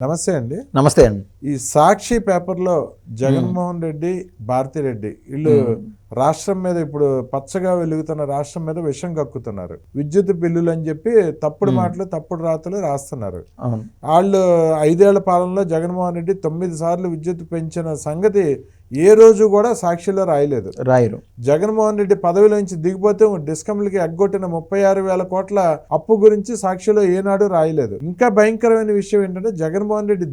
నమస్తే అండి. నమస్తే అండి. ఈ సాక్షి పేపర్లో జగన్మోహన్ రెడ్డి, భారతిరెడ్డి వీళ్ళు రాష్ట్రం మీద ఇప్పుడు పచ్చగా వెలుగుతున్న రాష్ట్రం మీద విషం కక్కుతున్నారు. విద్యుత్ బిల్లులు అని చెప్పి తప్పుడు మాటలు, తప్పుడు రాతలు రాస్తున్నారు. వాళ్ళు 5 ఏళ్ల పాలనలో జగన్మోహన్ రెడ్డి 9 సార్లు విద్యుత్ పెంచిన సంగతి ఏ రోజు కూడా సాక్షిలో రాయరు. జగన్మోహన్ రెడ్డి పదవిలో నుంచి దిగిపోతే డిస్కంలకి ఎగ్గొట్టిన 36,000 కోట్ల అప్పు గురించి సాక్షిలో ఏనాడు రాయలేదు. ఇంకా భయంకరమైన విషయం ఏంటంటే జగన్మోహన్ రెడ్డి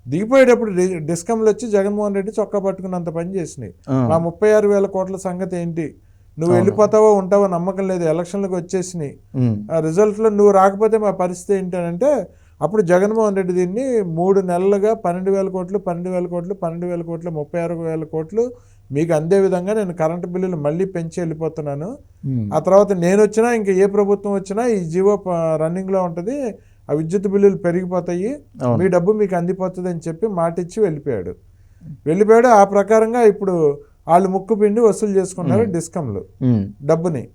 దిగిపోయేటప్పుడు డిస్కంలు వచ్చి జగన్మోహన్ రెడ్డి చొక్కా పట్టుకున్నంత పని చేసినాయి. మా 36,000 కోట్ల సంగతి ఏంటి, నువ్వు వెళ్ళిపోతావో ఉంటావో నమ్మకం లేదు, ఎలక్షన్లకు వచ్చేసినాయి, రిజల్ట్ లో నువ్వు రాకపోతే మా పరిస్థితి ఏంటంటే అప్పుడు జగన్మోహన్ రెడ్డి దీన్ని 3 నెలలుగా 12,000 కోట్లు 36,000 కోట్లు మీకు అందే విధంగా నేను కరెంటు బిల్లులు మళ్ళీ పెంచి వెళ్ళిపోతున్నాను. ఆ తర్వాత నేను వచ్చినా ఇంకా ఏ ప్రభుత్వం వచ్చినా ఈ జీవో రన్నింగ్ లో ఉంటది, ఆ విద్యుత్ బిల్లులు పెరిగిపోతాయి, మీ డబ్బు మీకు అందిపోతుంది అని చెప్పి మాట ఇచ్చి వెళ్ళిపోయాడు. ఆ ప్రకారంగా ఇప్పుడు వాళ్ళు ముక్కు పిండి వసూలు చేసుకున్నారు డిస్కంలు డబ్బుని.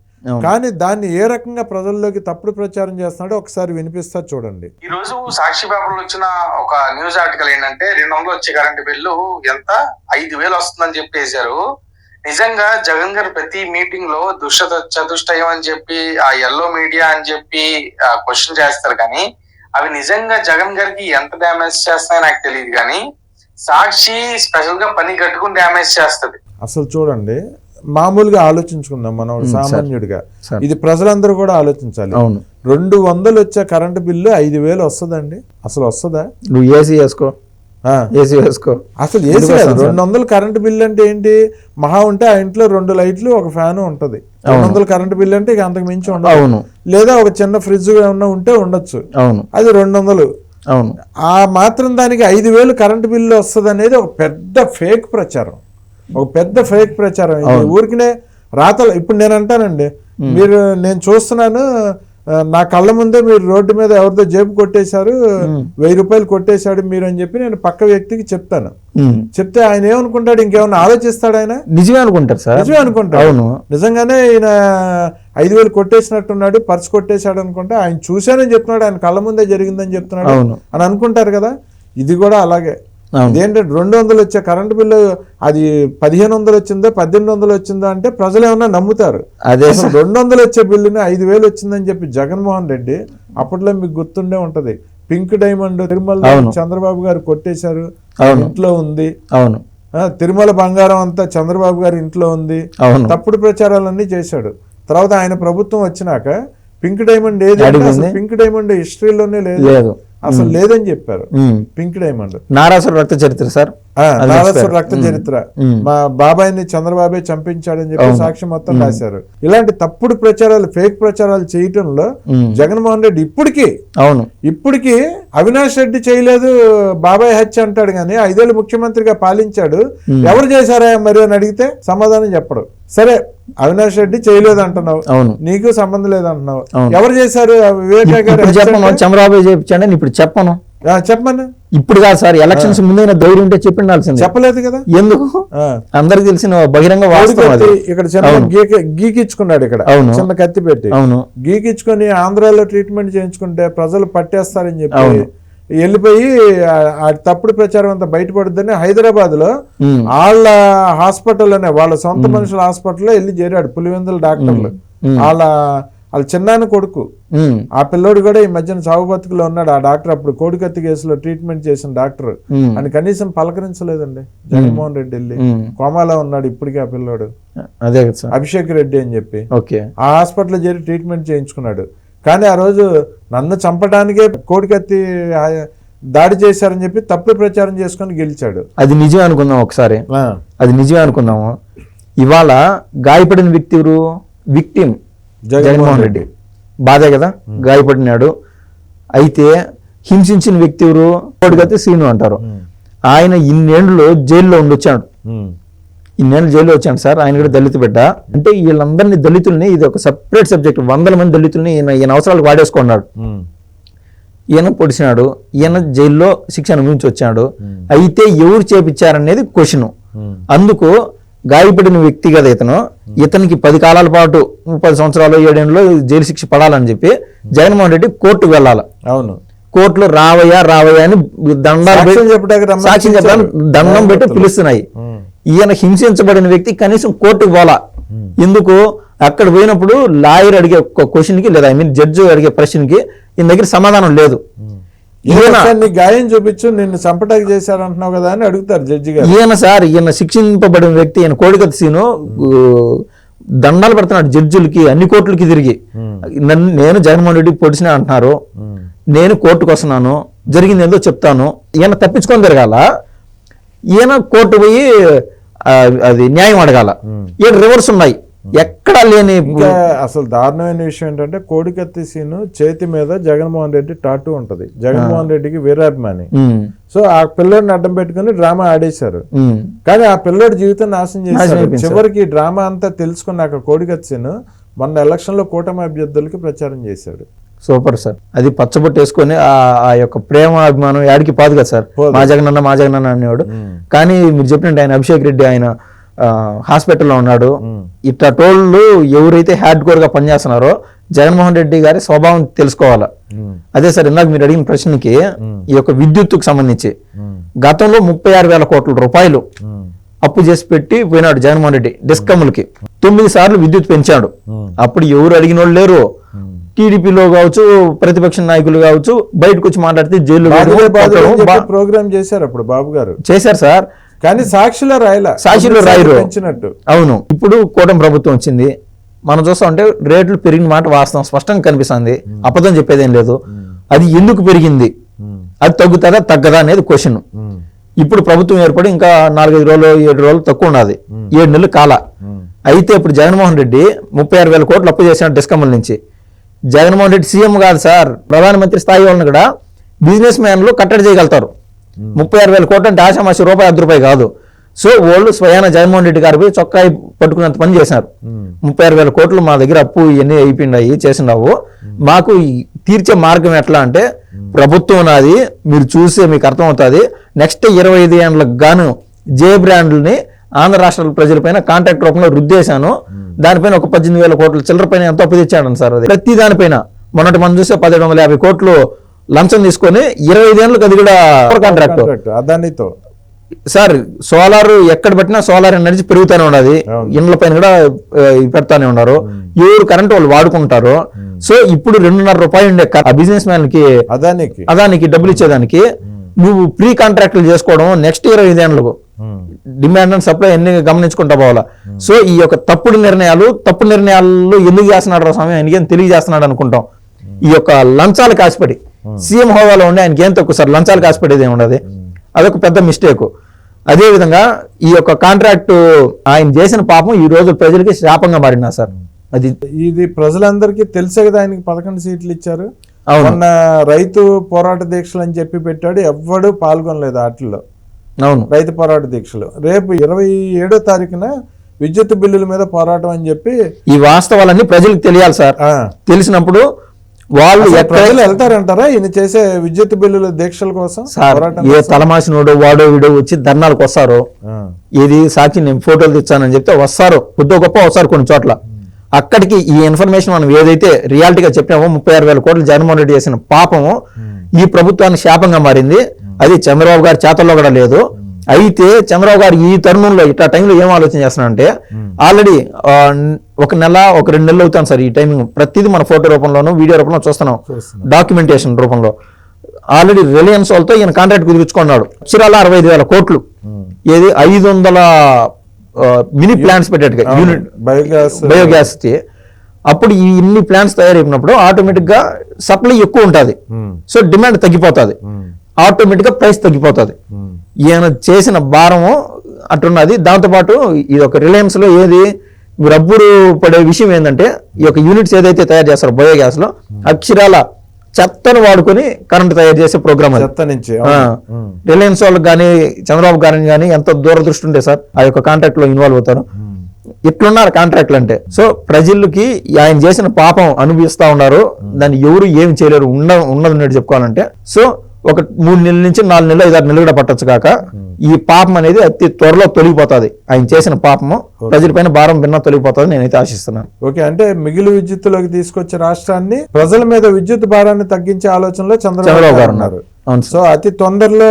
కానీ దాన్ని ఏ రకంగా ప్రజల్లోకి తప్పుడు ప్రచారం చేస్తున్నాడో ఒకసారి వినిపిస్తా చూడండి. ఈ రోజు సాక్షి పేపర్లో వచ్చిన ఒక న్యూస్ ఆర్టికల్ ఏంటంటే 200 వచ్చే కరెంటు బిల్లు ఎంత 5,000 వస్తుందని చెప్పేశారు. నిజంగా జగన్ గారు ప్రతి మీటింగ్ లో చతుష్టయం అని చెప్పి ఆ ఎల్లో మీడియా అని చెప్పి క్వశ్చన్ చేస్తారు, కానీ అవి నిజంగా జగన్ గారికి ఎంత డ్యామేజ్ చేస్తాయో నాకు తెలియదు. కానీ సాక్షి స్పెషల్ గా పని కట్టుకుని డ్యామేజ్ చేస్తుంది. అసలు చూడండి, మామూలుగా ఆలోచించుకుందాం మనం సామాన్యుడిగా, ఇది ప్రజలందరూ కూడా ఆలోచించాలి. 200 వచ్చే కరెంటు బిల్లు 5,000 వస్తుందండి? అసలు వస్తుందా? నువ్వు ఏసీ వేసుకో. అసలు ఏసీ 200 కరెంటు బిల్లు అంటే ఏంటి? మహా ఉంటే ఆ ఇంట్లో 2 లైట్లు 1 ఫ్యాన్ ఉంటది. 200 కరెంటు బిల్లు అంటే ఇక అంతకు మించి ఉండదు. లేదా ఒక చిన్న ఫ్రిడ్జ్ ఏమన్నా ఉంటే ఉండొచ్చు, అది 200. ఆ మాత్రం దానికి 5,000 కరెంటు బిల్లు వస్తుంది అనేది ఒక పెద్ద ఫేక్ ప్రచారం. ఊరికినే రాతలు. ఇప్పుడు నేను అంటానండి, నేను చూస్తున్నాను, నా కళ్ళ ముందే మీరు రోడ్డు మీద ఎవరితో జేబు కొట్టేశారు, 1,000 రూపాయలు కొట్టేశాడు మీరు అని చెప్పి నేను పక్క వ్యక్తికి చెప్తాను. చెప్తే ఆయన ఏమనుకుంటాడు, ఇంకేమన్నా ఆలోచిస్తాడు? ఆయన నిజమే అనుకుంటాడు. నిజంగానే ఈయన 5,000 కొట్టేసినట్టున్నాడు, పర్సు కొట్టేశాడు అనుకుంటే ఆయన చూశానని చెప్తున్నాడు, ఆయన కళ్ళ ముందే జరిగిందని చెప్తున్నాడు అని అనుకుంటారు కదా. ఇది కూడా అలాగే. ఇదేంటంటే 200 వచ్చే కరెంటు బిల్లు అది 1,500 వచ్చిందో 1,800 వచ్చిందో అంటే ప్రజలు ఏమన్నా నమ్ముతారు? అదే 200 వచ్చే బిల్లుని 5,000 వచ్చిందని చెప్పి జగన్మోహన్ రెడ్డి అప్పట్లో మీకు గుర్తుండే ఉంటది, పింక్ డైమండ్ తిరుమల చంద్రబాబు గారు కొట్టేశారు, ఇంట్లో ఉంది. తిరుమల బంగారం అంతా చంద్రబాబు గారి ఇంట్లో ఉంది. తప్పుడు ప్రచారాలన్నీ చేశాడు. తర్వాత ఆయన ప్రభుత్వం వచ్చినాక పింక్ డైమండ్ ఏది? పింక్ డైమండ్ హిస్టరీలోనే లేదు, అసలు లేదని చెప్పారు. పింక్ డైమండ్ నారాసుర రక్త చరిత్ర సార్, నారాసుర రక్త చరిత్ర, మా బాబాయిని చంద్రబాబే చంపించాడని చెప్పి సాక్షి మొత్తం రాశారు. ఇలాంటి తప్పుడు ప్రచారాలు, ఫేక్ ప్రచారాలు చేయటంలో జగన్మోహన్ రెడ్డి ఇప్పటికి అవినాష్ రెడ్డి చేయలేదు, బాబాయ్ హత్య అంటాడు కానీ 5 ఏళ్ళు ముఖ్యమంత్రిగా పాలించాడు, ఎవరు చేశారా మరి అని అడిగితే సమాధానం చెప్పడు. సరే, అవినాష్ రెడ్డి చేయలేదు అంటున్నావు, నీకు సంబంధం లేదంటున్నావు, ఎవరు చేశారు? వివేకా గారు చంద్రబాబు చేయించాడని ఇప్పుడు చెప్పమను. ఇప్పుడు కాదు సార్, ఎలక్షన్స్ ముందైన ధైర్యం ఉంటే చెప్పిండాల్సింది. చెప్పలేదు కదా, ఎందుకు? అందరికి తెలిసిన బహిరంగ వాస్తవం. ఇక్కడ చిన్న గీకిచ్చుకున్నాడు, ఇక్కడ చిన్న కత్తి పెట్టి గీకిచ్చుకొని ఆంధ్రాలో ట్రీట్మెంట్ చేయించుకుంటే ప్రజలు పట్టేస్తారని చెప్పి వెళ్ళిపోయి ఆ తప్పుడు ప్రచారం అంతా బయటపడుద్దని హైదరాబాద్ లో వాళ్ళ హాస్పిటల్లోనే, వాళ్ళ సొంత మనుషుల హాస్పిటల్లో వెళ్ళి చేరాడు. పులివెందుల డాక్టర్లు వాళ్ళ చిన్నాన్న కొడుకు. ఆ పిల్లోడు కూడా ఈ మధ్యన చావు బతుకులో ఉన్నాడు. ఆ డాక్టర్ అప్పుడు కోడికత్తి కేసులో ట్రీట్మెంట్ చేసిన డాక్టర్ అని కనీసం పలకరించలేదండి జగన్మోహన్ రెడ్డి. వెళ్ళి కోమాలో ఉన్నాడు ఇప్పటికీ ఆ పిల్లోడు, అదే అభిషేక్ రెడ్డి అని చెప్పి. ఆ హాస్పిటల్లో చేరి ట్రీట్మెంట్ చేయించుకున్నాడు. కానీ ఆ రోజు నన్ను చంపడానికే కోడికత్తి దాడి చేశారని చెప్పి తప్పుడు ప్రచారం చేసుకుని గెలిచాడు. అది నిజమే అనుకుందాం ఒకసారి, అది నిజమే అనుకుందాము. ఇవాళ గాయపడిన వ్యక్తి ఎవరు? విక్టిమ్ జగన్మోహన్ రెడ్డి. బాధే కదా, గాయపడినాడు. అయితే హింసించిన వ్యక్తి ఎవరు? కోడికత్తి శ్రీను అంటారు. ఆయన ఇన్నేళ్ళు జైల్లో ఉండొచ్చాడు, ఇన్నేళ్ళు జైల్లో వచ్చాను సార్. ఆయన కూడా దళిత బిడ్డ. అంటే వీళ్ళందరినీ దళితుల్ని, ఇది ఒక సపరేట్ సబ్జెక్ట్, 100 మంది దళితుల్ని ఈయన అవసరాలకు వాడేసుకున్నాడు. ఈయన పొడిచినాడు, ఈయన జైల్లో శిక్ష అనుభవించి వచ్చాడు. అయితే ఎవరు చేపించారనేది క్వశ్చన్. అందుకు గాయపడిన వ్యక్తి కదా ఇతనికి 10 కాలాల పాటు 30 సంవత్సరాలు 7 ఏళ్ళు జైలు శిక్ష పడాలని చెప్పి జగన్మోహన్ రెడ్డి కోర్టుకు వెళ్ళాలి. కోర్టులో రావయ్యా అని దండాలు సాక్ష్యం చెప్పడానికి రమ్మని సాక్ష్యం చెప్పడానికి దండం పెట్టి పిలుస్తున్నాయి. ఈయన హింసించబడిన వ్యక్తి కనీసం కోర్టుకు పోలా. ఎందుకు అక్కడ పోయినప్పుడు లాయర్ అడిగే క్వశ్చన్ కి లేదా జడ్జి అడిగే ప్రశ్నకి ఈయన దగ్గర సమాధానం లేదు. నీ గాయం చూపించు, నిన్ను చంపటానికి చేశారంటున్నావు కదా అని అడుగుతారు జడ్జి గారు. ఈయన శిక్షింపబడిన వ్యక్తి, ఈయన కోడికత్తి సీను దండాలు పెడుతున్నాడు జడ్జిలకి, అన్ని కోర్టులకి తిరిగి. నేను జగన్మోహన్ రెడ్డి పొడిచినా అంటున్నారు, నేను కోర్టుకు వస్తున్నాను, జరిగింది ఏందో చెప్తాను. ఈయన తప్పించుకొని తిరగాల, ఈయన కోర్టు పోయి అది న్యాయం అడగాల. ఈయన రివర్స్ ఉన్నాయి, ఎక్కడా లేని. అసలు దారుణమైన విషయం ఏంటంటే కోడికత్తి సీను చేతి మీద జగన్మోహన్ రెడ్డి టాటూ ఉంటది. జగన్మోహన్ రెడ్డికి వీరాభిమాని. సో ఆ పిల్లోడిని అడ్డం పెట్టుకుని డ్రామా ఆడేశారు. కానీ ఆ పిల్లోడి జీవితం నాశనం చేశారు. చివరికి డ్రామా అంతా తెలుసుకున్నాక కోడికత్తి సీను మొన్న ఎలక్షన్ లో కూటమి అభ్యర్థులకి ప్రచారం చేశాడు. Super sir. అది పచ్చబొట్టు వేసుకొని ఆ యొక్క ప్రేమ అభిమానం యాడికి పాదు కదా సార్. మా జగనన్న అనేవాడు. కానీ మీరు చెప్పినట్టు ఆయన అభిషేక్ రెడ్డి ఆయన హాస్పిటల్లో ఉన్నాడు. ఇట్లా టోళ్ళు ఎవరైతే హ్యాడ్ కోర్ గా పనిచేస్తున్నారో జగన్మోహన్ రెడ్డి గారి స్వభావం తెలుసుకోవాలా. అదే సార్ ఇందాక మీరు అడిగిన ప్రశ్నకి ఈ యొక్క విద్యుత్తుకు సంబంధించి గతంలో 36,000 కోట్ల రూపాయలు అప్పు చేసి పెట్టి పోయినాడు జగన్మోహన్ రెడ్డి డిస్కమ్లకి. 9 సార్లు విద్యుత్ పెంచాడు. అప్పుడు ఎవరు అడిగిన వాళ్ళు లేరు. టీడీపీలో కావచ్చు, ప్రతిపక్ష నాయకులు కావచ్చు, బయటకు వచ్చి మాట్లాడితే జైలు ప్రోగ్రామ్ చేశారు అప్పుడు బాబు గారు. చేశారు సార్, కానీ సాక్షిలో రాయరు. అవును. ఇప్పుడు కూటమి ప్రభుత్వం వచ్చింది, మనం చూస్తా ఉంటే రేట్లు పెరిగిన మాట వాస్తవం స్పష్టంగా కనిపిస్తుంది. అబద్ధం చెప్పేదేం లేదు. అది ఎందుకు పెరిగింది, అది తగ్గుతుందా తగ్గదా అనేది క్వశ్చన్. ఇప్పుడు ప్రభుత్వం ఏర్పడి ఇంకా 4-5 రోజులు 7 రోజులు తక్కువ ఉన్నది, 7 నెలలు కాల. అయితే ఇప్పుడు జగన్మోహన్ రెడ్డి 36,000 కోట్లు అప్పు చేశాడు డిస్కమ్ల నుంచి. జగన్మోహన్ రెడ్డి సీఎం కాదు సార్, ప్రధానమంత్రి స్థాయి వాళ్ళని కూడా బిజినెస్ మ్యాన్లు కట్టడి చేయగలుగుతారు. 36,000 కోట్లు అంటే ఆశామాషి రూపాయి 10 రూపాయి కాదు. సో వాళ్ళు స్వయాన జగన్మోహన్ రెడ్డి గారు పోయి చొక్కాయి పట్టుకున్నంత పని చేశారు. 36,000 కోట్లు మా దగ్గర అప్పు ఇవన్నీ అయిపోయినాయి చేసినావు, మాకు తీర్చే మార్గం ఎట్లా అంటే ప్రభుత్వం నాది, మీరు చూస్తే మీకు అర్థమవుతుంది. నెక్స్ట్ 25 ఏళ్ళకు గాను జే బ్రాండ్ని ఆంధ్ర రాష్ట్రాల ప్రజలపైన కాంట్రాక్ట్ రూపంలో రుద్దేశాను. దానిపైన ఒక 18,000 కోట్ల చిల్లర పైన ఎంతో అప్పు తెచ్చాడు సార్. అది ప్రతి దానిపైన మొన్నటి మనం చూస్తే 1750 కోట్లు లంచం తీసుకొని 25 ఏళ్ళకి అది కూడా కాంట్రాక్ట్ అదానితో సార్. సోలార్ ఎక్కడ పెట్టినా సోలార్ ఎనర్జీ పెరుగుతూనే ఉన్నది, ఇండ్ల పైన కూడా పెడతానే ఉన్నారు. ఎవరు కరెంట్ వాళ్ళు వాడుకుంటారు. సో ఇప్పుడు 2.5 రూపాయలు ఉండే బిజినెస్ మ్యాన్ కి అదానికి డబ్బులు ఇచ్చేదానికి నువ్వు ప్రీ కాంట్రాక్ట్లు చేసుకోవడం నెక్స్ట్ 25 ఏళ్ళకు డిమాండ్ అండ్ సప్లై అన్ని గమనించుకుంటా పోవాలా. సో ఈ యొక్క తప్పుడు నిర్ణయాలు ఎందుకు చేస్తున్నాడు స్వామి, ఆయనకి ఏం తెలియజేస్తున్నాడు అనుకుంటాం. ఈ యొక్క లంచాలు కాసిపడి సీఎం హోదాలో ఉండి ఆయనకి ఏం తక్కువ సార్, లంచాలు కాసిపడేది ఉండదు. అదొక పెద్ద మిస్టేక్. అదే విధంగా ఈ యొక్క కాంట్రాక్ట్ ఆయన చేసిన పాపం ఈ రోజు ప్రజలకి శాపంగా మారినా సార్. అది ఇది ప్రజలందరికీ తెలిసే కదా ఆయనకి 11 సీట్లు ఇచ్చారు. మొన్న రైతు పోరాట దీక్షలు అని చెప్పి పెట్టాడు, ఎవ్వడు పాల్గొనలేదు వాటిల్లో. అవును, రైతు పోరాట దీక్షలు. రేపు 27వ తారీఖున విద్యుత్ బిల్లుల మీద పోరాటం అని చెప్పి ఈ వాస్తవాలన్నీ ప్రజలకు తెలియాలి సార్. తెలిసినప్పుడు వాళ్ళు ప్రజలు వెళ్తారంటారా ఈయన చేసే విద్యుత్ బిల్లుల దీక్షల కోసం? ఏ తలమాసినోడు వాడో వీడో వచ్చి ధర్నాలకు వస్తారు. ఇది సాక్షి నేను ఫోటోలు తెచ్చానని చెప్తే వస్తారు, కొద్ది గొప్ప వస్తారు కొన్ని చోట్ల. అక్కడికి ఈ ఇన్ఫర్మేషన్ మనం ఏదైతే రియాలిటీగా చెప్పామో 36,000 కోట్లు జగన్మోహన్ రెడ్డి చేసిన పాపము ఈ ప్రభుత్వానికి శాపంగా మారింది. అది చంద్రబాబు గారి చేతల్లో కూడా లేదు. అయితే చంద్రబాబు గారు ఈ తరుణంలో ఇట్లా టైంలో ఏం ఆలోచన చేస్తున్నారంటే ఆల్రెడీ 1 నెల 2 నెలలు అవుతాను సార్ ఈ టైమింగ్. ప్రతిదీ మన ఫోటో రూపంలోనూ వీడియో రూపంలో చూస్తున్నాం, డాక్యుమెంటేషన్ రూపంలో. ఆల్రెడీ రిలయన్స్ వాళ్ళతో ఈయన కాంట్రాక్ట్ కుదుర్చుకున్నాడు. అక్షరాల 65,000 కోట్లు. ఏది 500 మినీ ప్లాంట్స్ పెట్టేట్టుగా యూనిట్ బయోగ్యాస్. అప్పుడు ఈ ఇన్ని ప్లాంట్స్ తయారైనప్పుడు ఆటోమేటిక్ గా సప్లై ఎక్కువ ఉంటుంది. సో డిమాండ్ తగ్గిపోతుంది, ఆటోమేటిక్ గా ప్రైస్ తగ్గిపోతుంది. ఈయన చేసిన భారము అట్టున్నది. దాంతోపాటు ఇది ఒక రిలయన్స్ లో ఏది రబ్బరు పడే విషయం ఏంటంటే ఈ యొక్క యూనిట్స్ ఏదైతే తయారు చేస్తారో బయోగ్యాస్ లో అక్షరాల చెత్తను వాడుకొని కరెంట్ తయారు చేసే ప్రోగ్రామ్ అది. రిలయన్స్ వాళ్ళకి కానీ చంద్రబాబు గారిని కానీ ఎంత దూరదృష్టి ఉంటే సార్ ఆ యొక్క కాంట్రాక్ట్ లో ఇన్వాల్వ్ అవుతారు. ఇట్లున్నారు కాంట్రాక్ట్లు అంటే. సో ప్రజలకి ఆయన చేసిన పాపం అనుభవిస్తా ఉన్నారు, దాన్ని ఎవరు ఏమి చేయలేరు. ఉన్నది చెప్పుకోవాలంటే. సో ఒక 3 నెలల నుంచి 4 నెలలు 5-6 నెలలు కూడా పట్టొచ్చు కాక ఈ పాపం అనేది అతి త్వరలో తొలగిపోతుంది. ఆయన చేసిన పాపము ప్రజలపైన భారం భిన్న తొలగిపోతుంది నేనైతే ఆశిస్తున్నాను. ఓకే, అంటే మిగిలి విద్యుత్తులోకి తీసుకొచ్చే రాష్ట్రాన్ని ప్రజల మీద విద్యుత్ భారాన్ని తగ్గించే ఆలోచనలో చంద్రబాబు గారు ఉన్నారు. సో అతి తొందరలో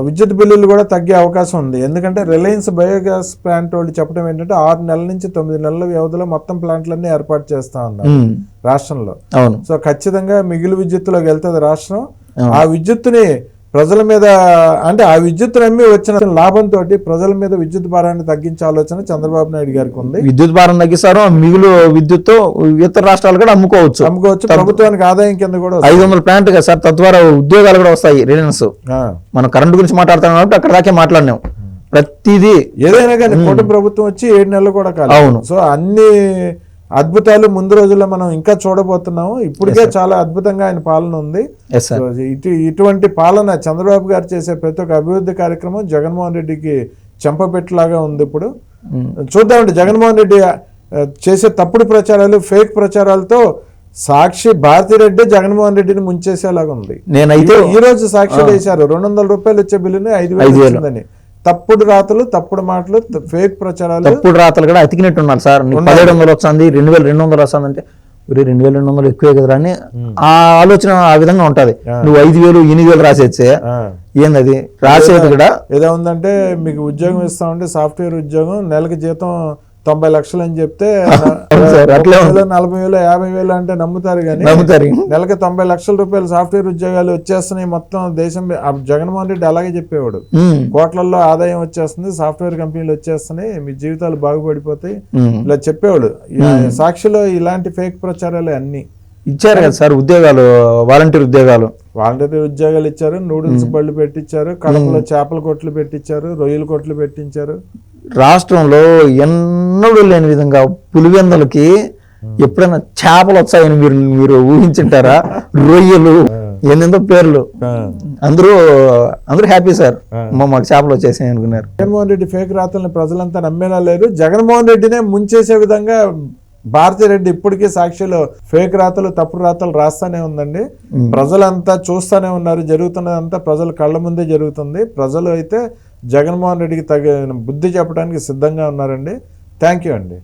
విద్యుత్ బిల్లులు కూడా తగ్గే అవకాశం ఉంది. ఎందుకంటే రిలయన్స్ బయోగ్యాస్ ప్లాంట్ వాళ్ళు చెప్పడం ఏంటంటే 6 నెలల నుంచి 9 నెలల వ్యవధిలో మొత్తం ప్లాంట్లన్నీ ఏర్పాటు చేస్తా ఉన్నారు రాష్ట్రంలో. సో ఖచ్చితంగా మిగిలి విద్యుత్తులోకి వెళ్తుంది రాష్ట్రం. ఆ విద్యుత్తుని ప్రజల మీద, అంటే ఆ విద్యుత్ నమ్మి వచ్చిన లాభంతో ప్రజల మీద విద్యుత్ భారాన్ని తగ్గించే ఆలోచన చంద్రబాబు నాయుడు గారికి ఉంది. విద్యుత్ భారం తగ్గిస్తారు, మిగులు విద్యుత్ ఇతర రాష్ట్రాలు కూడా అమ్ముకోవచ్చు. ప్రభుత్వానికి ఆదాయం కింద కూడా 500 ప్లాంట్ కదా సార్, తద్వారా ఉద్యోగాలు కూడా వస్తాయి. రిలయన్స్ మనం కరెంట్ గురించి మాట్లాడుతున్నాం కాబట్టి అక్కడ దాకే మాట్లాడినాం. ప్రతిదీ ఏదైనా కానీ కూటమి ప్రభుత్వం వచ్చి 7 నెలలు కూడా కాదు. అవును. సో అన్ని అద్భుతాలు ముందు రోజుల్లో మనం ఇంకా చూడబోతున్నాము. ఇప్పటికే చాలా అద్భుతంగా ఆయన పాలన ఉంది. ఇటువంటి పాలన చంద్రబాబు గారు చేసే ప్రతి ఒక్క అభివృద్ధి కార్యక్రమం జగన్మోహన్ రెడ్డికి చెంపపెట్టులాగా ఉంది. ఇప్పుడు చూద్దామండి, జగన్మోహన్ రెడ్డి చేసే తప్పుడు ప్రచారాలు, ఫేక్ ప్రచారాలతో సాక్షి భారతిరెడ్డి జగన్మోహన్ రెడ్డిని ముంచేసేలాగా ఉంది. నేనైతే ఈ రోజు సాక్షి వేశారు 200 రూపాయలు వచ్చే బిల్లుని 5,000 వచ్చిందని. తప్పుడు రాతలు, తప్పుడు మాటలు, ఫేక్ ప్రచారాలు, తప్పుడు రాతలు కూడా అతికినట్టు ఉన్నారు సార్. 1700 వస్తుంది, 2200 వస్తుంది అంటే 2200 ఎక్కువే కదరా అని ఆ ఆలోచన ఆ విధంగా ఉంటది. నువ్వు 5000 8,000 రాసేచ్చే ఏంది రాసేది కూడా. ఏదో ఉందంటే మీకు ఉద్యోగం ఇస్తామంటే సాఫ్ట్వేర్ ఉద్యోగం నెలకి జీతం 90 లక్షలు అని చెప్తే 40,000 40,000 50,000 అంటే నమ్ముతారు. కానీ నెలకి 90 లక్షల రూపాయలు సాఫ్ట్వేర్ ఉద్యోగాలు వచ్చేస్తున్నాయి మొత్తం దేశం. జగన్మోహన్ రెడ్డి అలాగే చెప్పేవాడు, కోట్లలో ఆదాయం వచ్చేస్తుంది, సాఫ్ట్వేర్ కంపెనీలు వచ్చేస్తున్నాయి, మీ జీవితాలు బాగుపడిపోతాయి, ఇలా చెప్పేవాడు. సాక్షిలో ఇలాంటి ఫేక్ ప్రచారాలు అన్ని ఇచ్చారు కదా సార్. ఉద్యోగాలు, వాలంటీర్ ఉద్యోగాలు ఇచ్చారు, నూడిల్స్ బళ్ళు పెట్టించారు, కడపలో చేపల కొట్లు పెట్టించారు, రొయ్యల కొట్లు పెట్టించారు. రాష్ట్రంలో ఎన్నడూ లేని విధంగా పులివెందులకి ఎప్పుడైనా చేపలు వచ్చాయని మీరు ఊహించుంటారా? రొయ్యలు, ఎన్నెందో పేర్లు. అందరూ హ్యాపీ సార్, మాకు చేపలు వచ్చేసాయి అనుకున్నారు. జగన్మోహన్ రెడ్డి ఫేక్ రాతల్ని ప్రజలంతా నమ్మేలా లేరు. జగన్మోహన్ రెడ్డినే ముంచేసే విధంగా భారతిరెడ్డి ఇప్పటికీ సాక్షిలో ఫేక్ రాతలు, తప్పుడు రాతలు రాస్తానే ఉందండి. ప్రజలంతా చూస్తానే ఉన్నారు. జరుగుతున్నదంతా ప్రజల కళ్ళ ముందే జరుగుతుంది. ప్రజలు అయితే జగన్మోహన్ రెడ్డికి తగిన బుద్ధి చెప్పడానికి సిద్ధంగా ఉన్నారండి. థ్యాంక్ యూ అండి.